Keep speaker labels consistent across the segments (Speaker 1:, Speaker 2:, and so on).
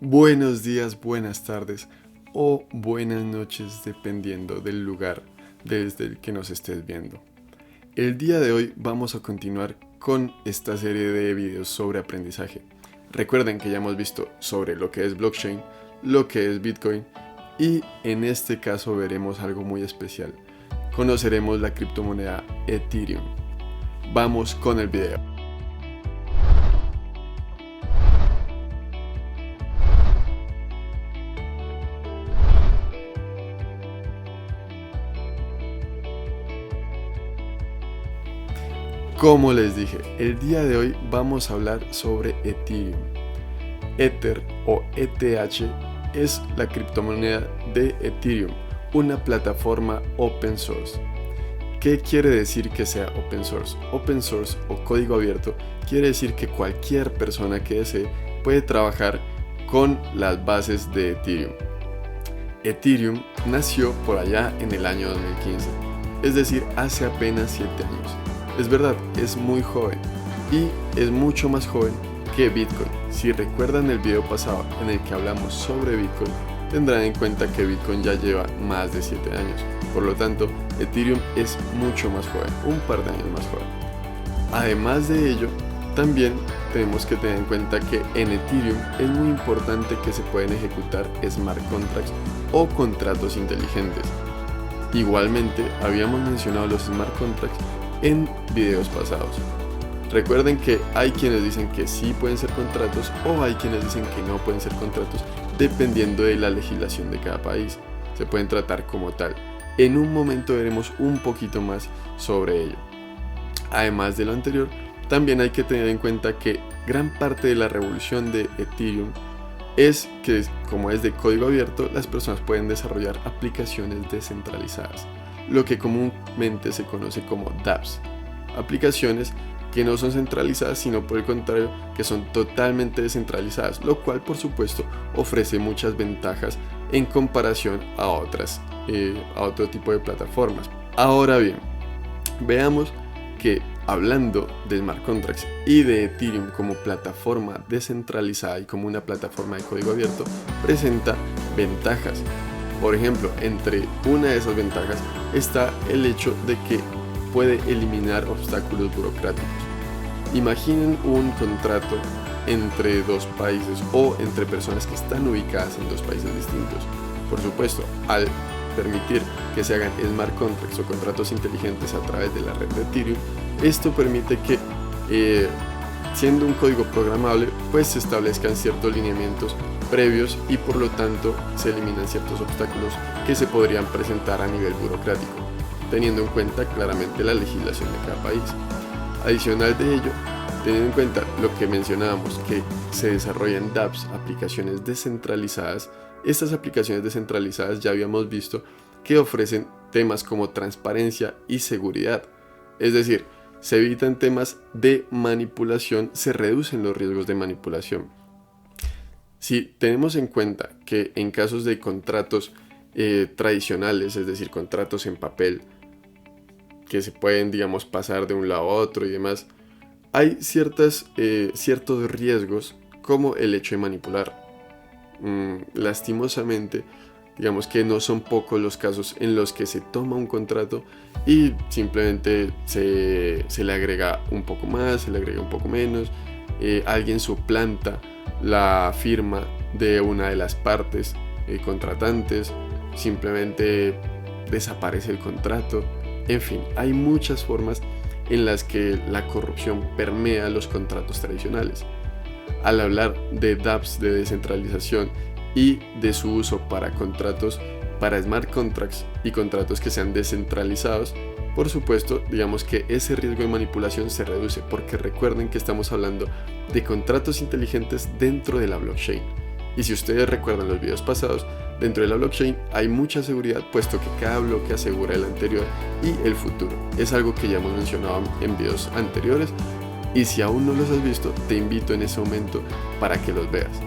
Speaker 1: Buenos días, buenas tardes o buenas noches dependiendo del lugar desde el que nos estés viendo. El día de hoy vamos a continuar con esta serie de videos sobre aprendizaje. Recuerden que ya hemos visto sobre lo que es blockchain, lo que es Bitcoin y en este caso veremos algo muy especial. Conoceremos la criptomoneda Ethereum. Vamos con el video. Como les dije, el día de hoy vamos a hablar sobre Ethereum. Ether o ETH es la criptomoneda de Ethereum, una plataforma open source. ¿Qué quiere decir que sea open source? Open source o código abierto quiere decir que cualquier persona que desee puede trabajar con las bases de Ethereum. Ethereum nació por allá en el año 2015, es decir, hace apenas 7 años. Es verdad, es muy joven y es mucho más joven que Bitcoin. Si recuerdan el video pasado en el que hablamos sobre Bitcoin, tendrán en cuenta que Bitcoin ya lleva más de 7 años. Por lo tanto, Ethereum es mucho más joven, un par de años más joven. Además de ello, también tenemos que tener en cuenta que en Ethereum es muy importante que se pueden ejecutar smart contracts o contratos inteligentes. Igualmente, habíamos mencionado los smart contracts en videos pasados. Recuerden que hay quienes dicen que sí pueden ser contratos o hay quienes dicen que no pueden ser contratos dependiendo de la legislación de cada país. Se pueden tratar como tal. En un momento veremos un poquito más sobre ello. Además de lo anterior, también hay que tener en cuenta que gran parte de la revolución de Ethereum es que, como es de código abierto, las personas pueden desarrollar aplicaciones descentralizadas, lo que comúnmente se conoce como dApps, aplicaciones que no son centralizadas, sino por el contrario, que son totalmente descentralizadas, lo cual por supuesto ofrece muchas ventajas en comparación a otro tipo de plataformas. Ahora bien, veamos que hablando de smart contracts y de Ethereum como plataforma descentralizada y como una plataforma de código abierto, presenta ventajas. Por ejemplo, entre una de esas ventajas está el hecho de que puede eliminar obstáculos burocráticos. Imaginen un contrato entre dos países o entre personas que están ubicadas en dos países distintos. Por supuesto, al permitir que se hagan smart contracts o contratos inteligentes a través de la red de Ethereum, esto permite que, siendo un código programable, pues se establezcan ciertos lineamientos previos y por lo tanto se eliminan ciertos obstáculos que se podrían presentar a nivel burocrático, teniendo en cuenta claramente la legislación de cada país. Adicional de ello, teniendo en cuenta lo que mencionábamos, que se desarrollan dApps, aplicaciones descentralizadas. Estas aplicaciones descentralizadas ya habíamos visto que ofrecen temas como transparencia y seguridad, es decir, se evitan temas de manipulación, se reducen los riesgos de manipulación. Si tenemos en cuenta que en casos de contratos tradicionales, es decir, contratos en papel, que se pueden, pasar de un lado a otro y demás, hay ciertos riesgos como el hecho de manipular. Lastimosamente, digamos que no son pocos los casos en los que se toma un contrato y simplemente se le agrega un poco más, se le agrega un poco menos, alguien suplanta la firma de una de las partes contratantes, simplemente desaparece el contrato. En fin, hay muchas formas en las que la corrupción permea los contratos tradicionales. Al hablar de dApps de descentralización y de su uso para contratos, para smart contracts y contratos que sean descentralizados, por supuesto, digamos que ese riesgo de manipulación se reduce, porque recuerden que estamos hablando de contratos inteligentes dentro de la blockchain. Y si ustedes recuerdan los videos pasados, dentro de la blockchain hay mucha seguridad, puesto que cada bloque asegura el anterior y el futuro. Es algo que ya hemos mencionado en videos anteriores, y si aún no los has visto, te invito en ese momento para que los veas.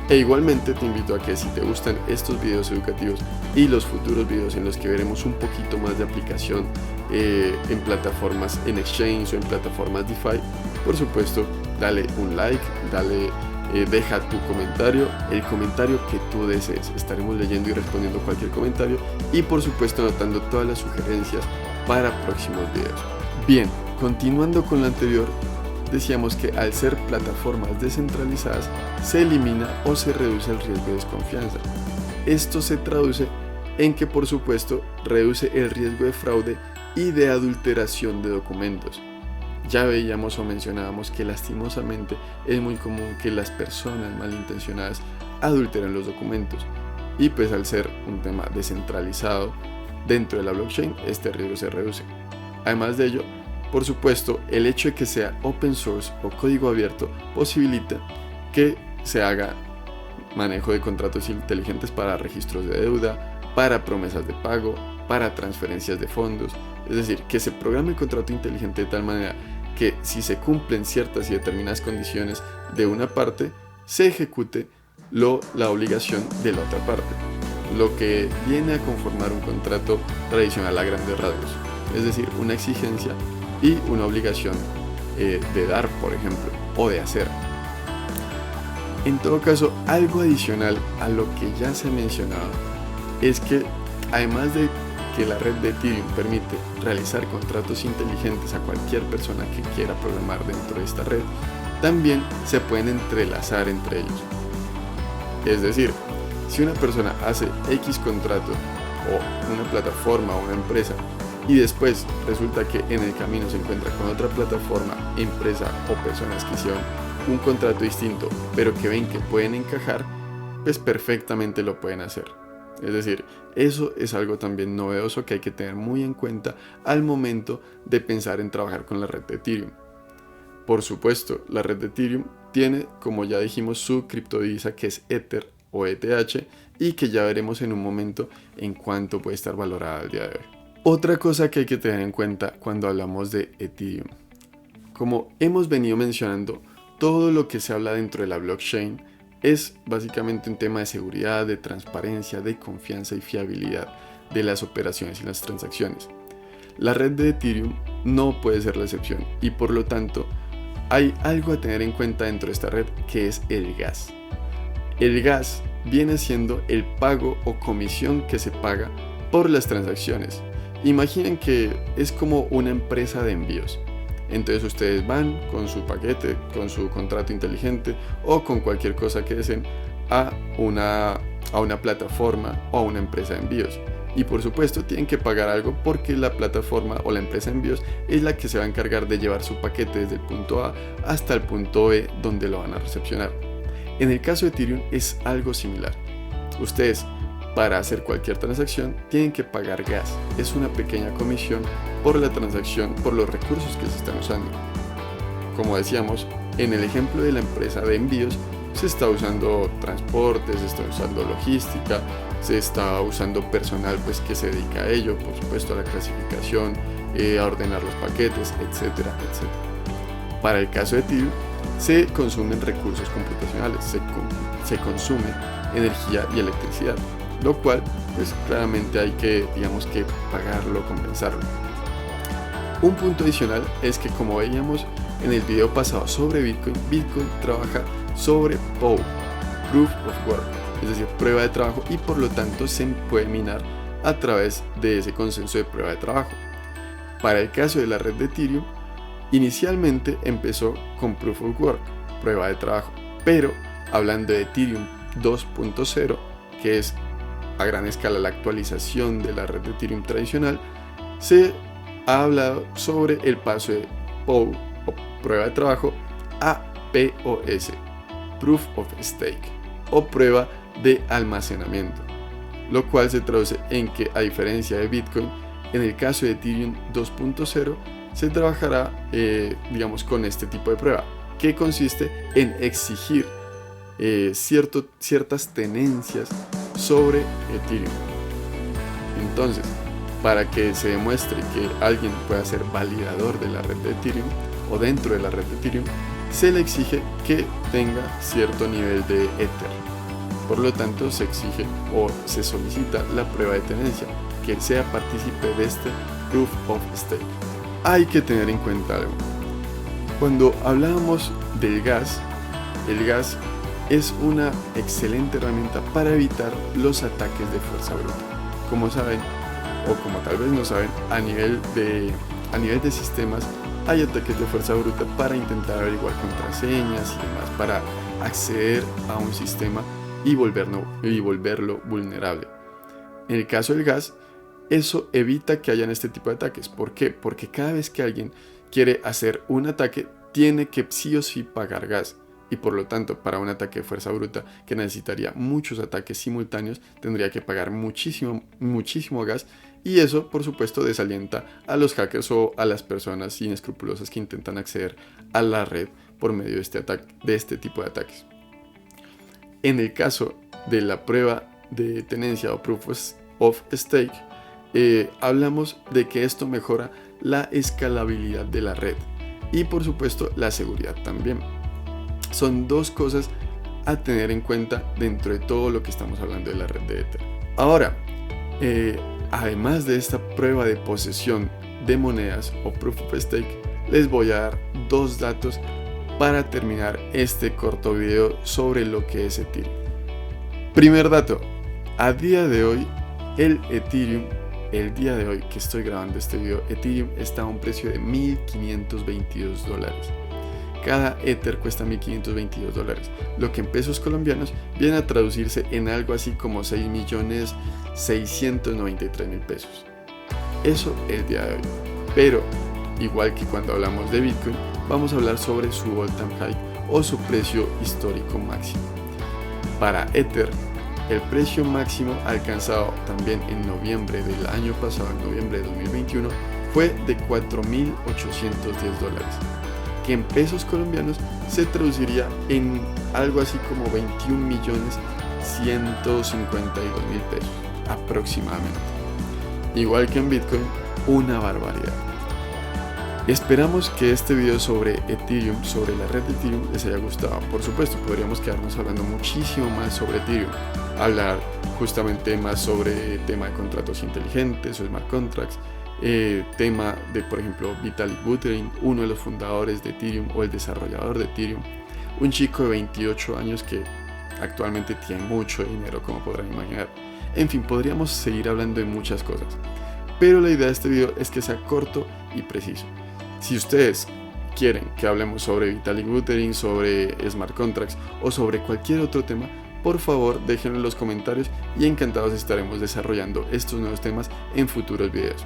Speaker 1: E igualmente te invito a que si te gustan estos videos educativos y los futuros videos en los que veremos un poquito más de aplicación en plataformas en exchange o en plataformas DeFi, por supuesto dale un like, dale deja tu comentario, el comentario que tú desees. Estaremos leyendo y respondiendo cualquier comentario y por supuesto anotando todas las sugerencias para próximos videos. Bien, continuando con lo anterior, decíamos que al ser plataformas descentralizadas se elimina o se reduce el riesgo de desconfianza. Esto se traduce en que por supuesto reduce el riesgo de fraude y de adulteración de documentos. Ya veíamos o mencionábamos que lastimosamente es muy común que las personas malintencionadas adulteren los documentos y pues al ser un tema descentralizado dentro de la blockchain este riesgo se reduce. Además de ello, por supuesto, el hecho de que sea open source o código abierto posibilita que se haga manejo de contratos inteligentes para registros de deuda, para promesas de pago, para transferencias de fondos, es decir, que se programe el contrato inteligente de tal manera que si se cumplen ciertas y determinadas condiciones de una parte, se ejecute la obligación de la otra parte, lo que viene a conformar un contrato tradicional a grandes rasgos, es decir, una exigencia y una obligación de dar, por ejemplo, o de hacer. En todo caso, algo adicional a lo que ya se ha mencionado es que además de que la red de Ethereum permite realizar contratos inteligentes a cualquier persona que quiera programar dentro de esta red, también se pueden entrelazar entre ellos. Es decir, si una persona hace X contrato o una plataforma o una empresa y después resulta que en el camino se encuentra con otra plataforma, empresa o personas que hicieron un contrato distinto pero que ven que pueden encajar, pues perfectamente lo pueden hacer. Es decir, eso es algo también novedoso que hay que tener muy en cuenta al momento de pensar en trabajar con la red de Ethereum. Por supuesto, la red de Ethereum tiene, como ya dijimos, su criptodivisa que es Ether o ETH y que ya veremos en un momento en cuánto puede estar valorada al día de hoy. Otra cosa que hay que tener en cuenta cuando hablamos de Ethereum. Como hemos venido mencionando, todo lo que se habla dentro de la blockchain es básicamente un tema de seguridad, de transparencia, de confianza y fiabilidad de las operaciones y las transacciones. La red de Ethereum no puede ser la excepción y por lo tanto hay algo a tener en cuenta dentro de esta red que es el gas. El gas viene siendo el pago o comisión que se paga por las transacciones. Imaginen que es como una empresa de envíos. Entonces ustedes van con su paquete, con su contrato inteligente o con cualquier cosa que deseen a una plataforma o a una empresa de envíos. Y por supuesto tienen que pagar algo porque la plataforma o la empresa de envíos es la que se va a encargar de llevar su paquete desde el punto A hasta el punto B donde lo van a recepcionar. En el caso de Ethereum es algo similar. Ustedes para hacer cualquier transacción tienen que pagar gas. Es una pequeña comisión por la transacción, por los recursos que se están usando. Como decíamos, en el ejemplo de la empresa de envíos se está usando transporte, se está usando logística, se está usando personal pues, que se dedica a ello, por supuesto a la clasificación, a ordenar los paquetes, etcétera, etcétera. Para el caso de Ethereum se consumen recursos computacionales, se consume energía y electricidad, lo cual pues claramente hay que pagarlo, compensarlo. Un punto adicional es que como veíamos en el video pasado sobre Bitcoin trabaja sobre POW, Proof of Work, es decir, prueba de trabajo, y por lo tanto se puede minar a través de ese consenso de prueba de trabajo. Para el caso de la red de Ethereum, inicialmente empezó con Proof of Work, prueba de trabajo, pero hablando de Ethereum 2.0, que es a gran escala la actualización de la red de Ethereum tradicional, se ha hablado sobre el paso de POW o prueba de trabajo a POS, Proof of Stake o prueba de almacenamiento, lo cual se traduce en que a diferencia de Bitcoin, en el caso de Ethereum 2.0 se trabajará con este tipo de prueba que consiste en exigir ciertas tenencias sobre Ethereum. Entonces, para que se demuestre que alguien pueda ser validador de la red de Ethereum o dentro de la red de Ethereum, se le exige que tenga cierto nivel de Ether. Por lo tanto, se exige o se solicita la prueba de tenencia, que sea partícipe de este Proof of Stake. Hay que tener en cuenta algo. Cuando hablábamos del gas, el gas es una excelente herramienta para evitar los ataques de fuerza bruta. Como saben, o como tal vez no saben, a nivel de sistemas hay ataques de fuerza bruta para intentar averiguar contraseñas y demás, para acceder a un sistema y volverlo vulnerable. En el caso del gas, eso evita que hayan este tipo de ataques. ¿Por qué? Porque cada vez que alguien quiere hacer un ataque, tiene que sí o sí pagar gas. Y por lo tanto, para un ataque de fuerza bruta que necesitaría muchos ataques simultáneos, tendría que pagar muchísimo gas. Y eso, por supuesto, desalienta a los hackers o a las personas inescrupulosas que intentan acceder a la red por medio de este tipo de ataques. En el caso de la prueba de tenencia o Proof of Stake, hablamos de que esto mejora la escalabilidad de la red y por supuesto la seguridad también. Son dos cosas a tener en cuenta dentro de todo lo que estamos hablando de la red de Ether. Ahora, además de esta prueba de posesión de monedas o Proof of Stake, les voy a dar dos datos para terminar este corto video sobre lo que es Ethereum. Primer dato, a día de hoy el Ethereum, el día de hoy que estoy grabando este video, Ethereum está a un precio de $1.522. Cada Ether cuesta $1.522, lo que en pesos colombianos viene a traducirse en algo así como 6.693.000 pesos. Eso el día de hoy. Pero, igual que cuando hablamos de Bitcoin, vamos a hablar sobre su all-time high o su precio histórico máximo. Para Ether, el precio máximo alcanzado también en noviembre del año pasado, en noviembre de 2021, fue de $4.810, que en pesos colombianos se traduciría en algo así como 21.152.000 pesos aproximadamente. Igual que en Bitcoin, una barbaridad. Esperamos que este video sobre Ethereum, sobre la red de Ethereum, les haya gustado. Por supuesto, podríamos quedarnos hablando muchísimo más sobre Ethereum, hablar justamente más sobre tema de contratos inteligentes o smart contracts, tema de, por ejemplo, Vitalik Buterin, uno de los fundadores de Ethereum o el desarrollador de Ethereum, un chico de 28 años que actualmente tiene mucho dinero, como podrán imaginar. En fin, podríamos seguir hablando de muchas cosas, pero la idea de este video es que sea corto y preciso. Si ustedes quieren que hablemos sobre Vitalik Buterin, sobre smart contracts o sobre cualquier otro tema, por favor déjenlo en los comentarios y encantados estaremos desarrollando estos nuevos temas en futuros videos.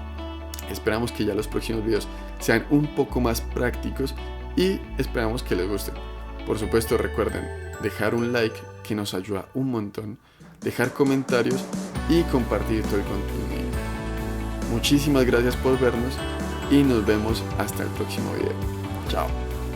Speaker 1: Esperamos que ya los próximos videos sean un poco más prácticos y esperamos que les gusten. Por supuesto, recuerden dejar un like, que nos ayuda un montón, dejar comentarios y compartir todo el contenido. Muchísimas gracias por vernos y nos vemos hasta el próximo video. Chao.